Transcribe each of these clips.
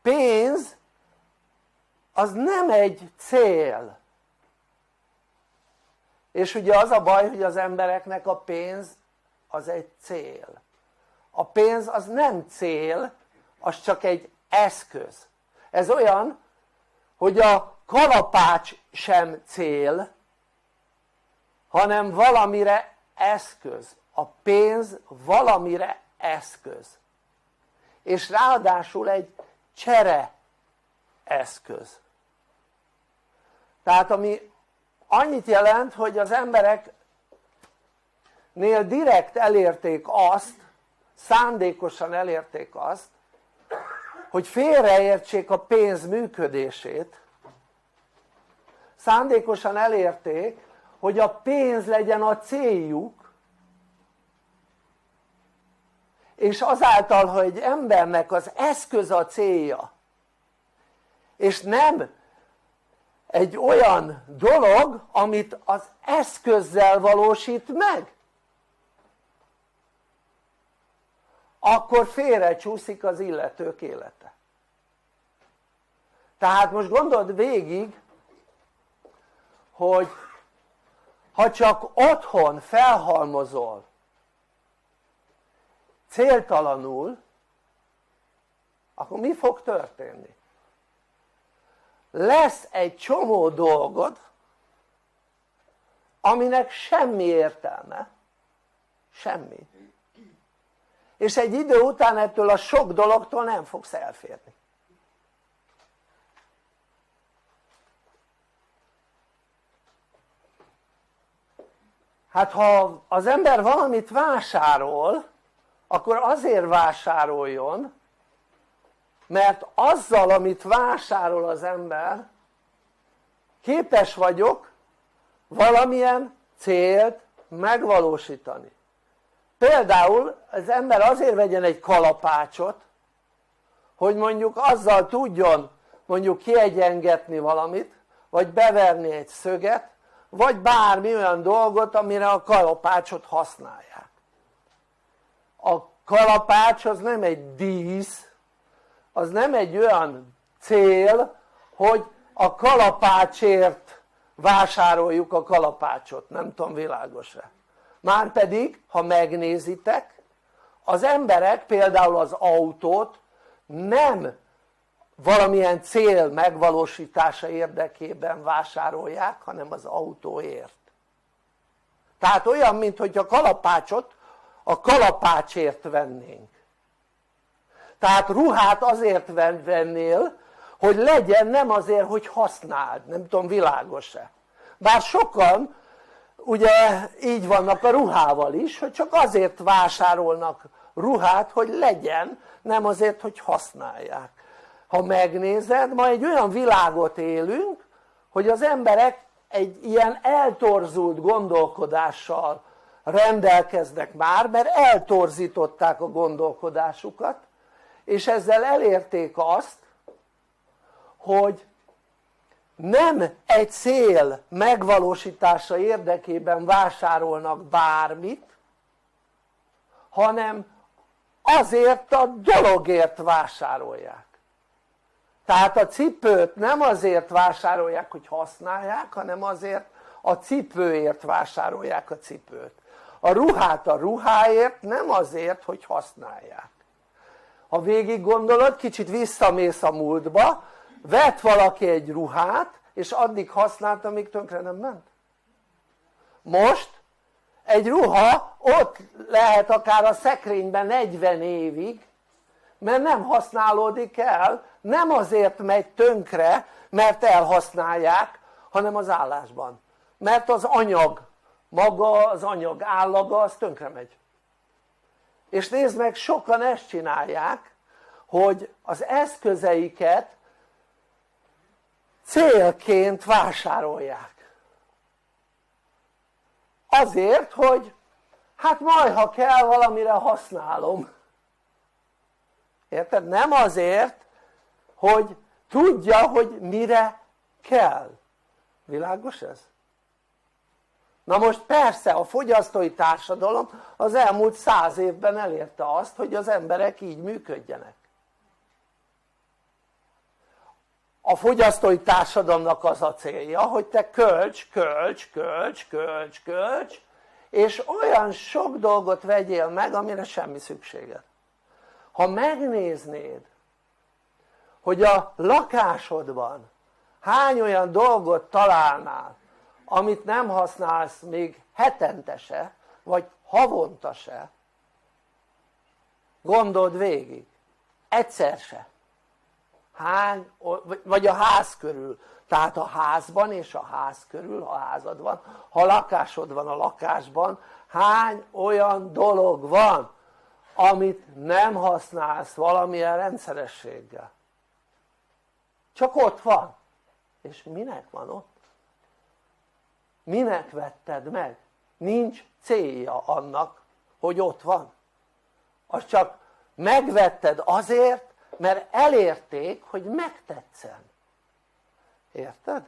pénz az nem egy cél, és ugye az a baj, hogy az embereknek a pénz az egy cél. A pénz az nem cél, az csak egy eszköz. Ez olyan, hogy a kalapács sem cél, hanem valamire eszköz. A pénz valamire eszköz, és ráadásul egy csere eszköz. Tehát ami annyit jelent, hogy az embereknél direkt elérték azt, szándékosan elérték azt, hogy félreértsék a pénz működését, szándékosan elérték, hogy a pénz legyen a céljuk, és azáltal, hogy egy embernek az eszköz a célja, és nem egy olyan dolog, amit az eszközzel valósít meg, akkor félrecsúszik az illetők élete. Tehát most gondold végig, hogy ha csak otthon felhalmozol céltalanul, akkor mi fog történni? Lesz egy csomó dolgod, aminek semmi értelme, semmi, és egy idő után ettől a sok dologtól nem fogsz elférni. Hát ha az ember valamit vásárol, akkor azért vásároljon, mert azzal, amit vásárol az ember, képes vagyok valamilyen célt megvalósítani. Például az ember azért vegyen egy kalapácsot, hogy mondjuk azzal tudjon mondjuk kiegyengetni valamit, vagy beverni egy szöget, vagy bármi olyan dolgot, amire a kalapácsot használják. A kalapács az nem egy dísz, az nem egy olyan cél, hogy a kalapácsért vásároljuk a kalapácsot, nem tudom, világos-e? Márpedig, ha megnézitek, az emberek például az autót nem valamilyen cél megvalósítása érdekében vásárolják, hanem az autóért. Tehát olyan, mint hogy a kalapácsot a kalapácsért vennénk. Tehát ruhát azért vennél, hogy legyen, nem azért, hogy használd, nem tudom, világos-e? Bár sokan ugye így vannak a ruhával is, hogy csak azért vásárolnak ruhát, hogy legyen, nem azért, hogy használják. Ha megnézed, ma egy olyan világot élünk, hogy az emberek egy ilyen eltorzult gondolkodással rendelkeznek már, mert eltorzították a gondolkodásukat, és ezzel elérték azt, hogy nem egy cél megvalósítása érdekében vásárolnak bármit, hanem azért a dologért vásárolják. Tehát a cipőt nem azért vásárolják, hogy használják, hanem azért a cipőért vásárolják a cipőt. A ruhát a ruháért, nem azért, hogy használják. Ha végig gondolod, kicsit visszamész a múltba, vett valaki egy ruhát, és addig használta, amíg tönkre nem ment. Most egy ruha ott lehet akár a szekrényben 40 évig, mert nem használódik el, nem azért megy tönkre, mert elhasználják, hanem az állásban. Mert az anyag, maga az anyag állaga, az tönkre megy. És nézd meg, sokan ezt csinálják, hogy az eszközeiket célként vásárolják. Azért, hogy hát majd ha kell valamire használom. Érted? Nem azért, hogy tudja, hogy mire kell. Világos ez? Na most persze a fogyasztói társadalom az elmúlt 100 évben elérte azt, hogy az emberek így működjenek. a fogyasztói társadalomnak az a célja, hogy te költs, és olyan sok dolgot vegyél meg, amire semmi szükséged. Ha megnéznéd, hogy a lakásodban hány olyan dolgot találnál, amit nem használsz még hetente se, vagy havonta se, gondold végig, egyszer se. Hány, vagy a ház körül, tehát a házban és a ház körül, ha házad van, ha lakásod van a lakásban, hány olyan dolog van, amit nem használsz valamilyen rendszerességgel, csak ott van. És minek van ott? Minek vetted meg? Nincs célja annak, hogy ott van. Az csak megvetted azért, mert elérték, hogy megtetszen. Érted?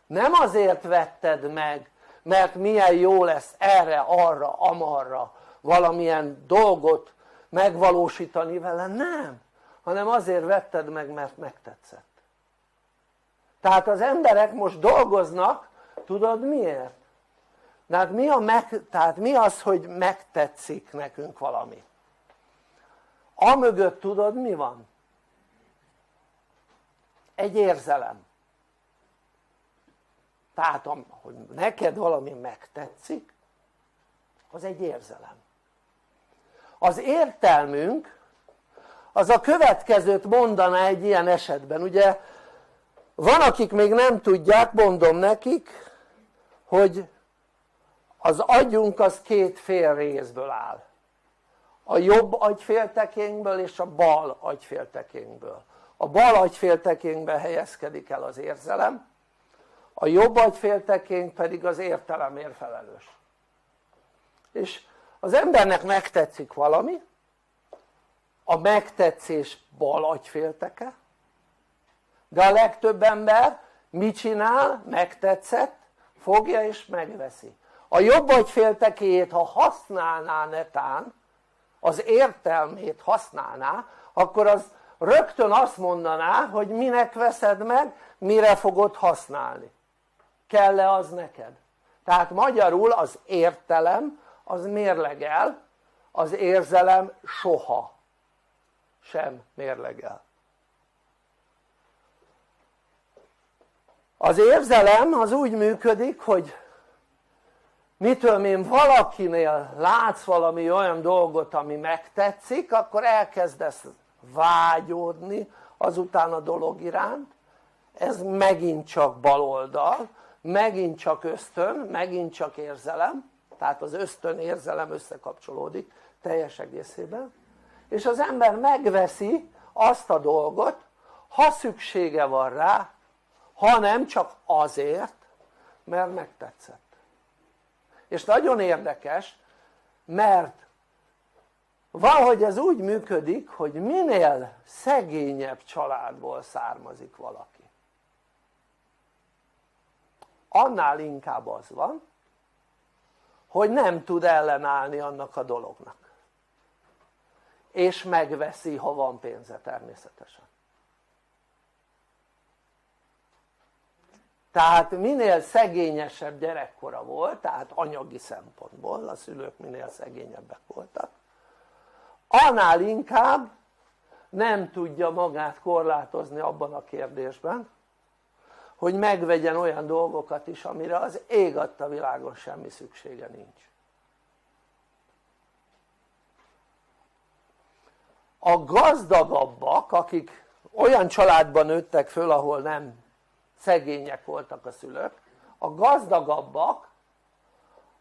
Nem azért vetted meg, mert milyen jó lesz erre, arra, amarra valamilyen dolgot megvalósítani vele, nem, hanem azért vetted meg, mert megtetszett. Tehát az emberek most dolgoznak, tudod miért? Tehát mi az, hogy megtetszik nekünk valami? Amögött tudod mi van? Egy érzelem. Tehát hogy neked valami megtetszik, az egy érzelem. Az értelmünk az a következőt mondaná egy ilyen esetben. Ugye van, akik még nem tudják, mondom nekik, hogy az agyunk az két fél részből áll. A jobb agyféltekénkből és a bal agyféltekénkből. A bal agyféltekénkben helyezkedik el az érzelem, a jobb agyféltekénk pedig az értelemért felelős. És az embernek megtetszik valami, a megtetszés bal agyfélteke, de a legtöbb ember mit csinál? Megtetszett, fogja és megveszi. A jobb agyféltekéjét, ha használná netán, az értelmét használná, akkor az rögtön azt mondaná, hogy minek veszed meg, mire fogod használni, kell-e az neked. Tehát magyarul az értelem az mérlegel, az érzelem soha sem mérlegel. Az érzelem az úgy működik, hogy mitől én valakinél látsz valami olyan dolgot, ami megtetszik, akkor elkezdesz vágyódni azután a dolog iránt. Ez megint csak baloldal, megint csak ösztön, megint csak érzelem, tehát az ösztön érzelem összekapcsolódik teljes egészében, és az ember megveszi azt a dolgot, ha szüksége van rá, hanem csak azért, mert megtetszett. És nagyon érdekes, mert valahogy ez úgy működik, hogy minél szegényebb családból származik valaki, annál inkább az van, hogy nem tud ellenállni annak a dolognak, és megveszi, ha van pénze természetesen. Tehát minél szegényesebb gyerekkora volt, tehát anyagi szempontból a szülők minél szegényebbek voltak, annál inkább nem tudja magát korlátozni abban a kérdésben, hogy megvegyen olyan dolgokat is, amire az ég adta világon semmi szüksége nincs. A gazdagabbak, akik olyan családban nőttek föl, ahol nem szegények voltak a szülők, a gazdagabbak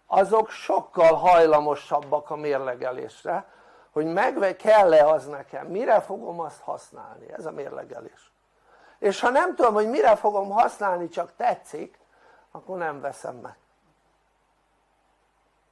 azok sokkal hajlamosabbak a mérlegelésre, hogy kell-e az nekem, mire fogom azt használni, ez a mérlegelés. És ha nem tudom, hogy mire fogom használni, csak tetszik, akkor nem veszem meg.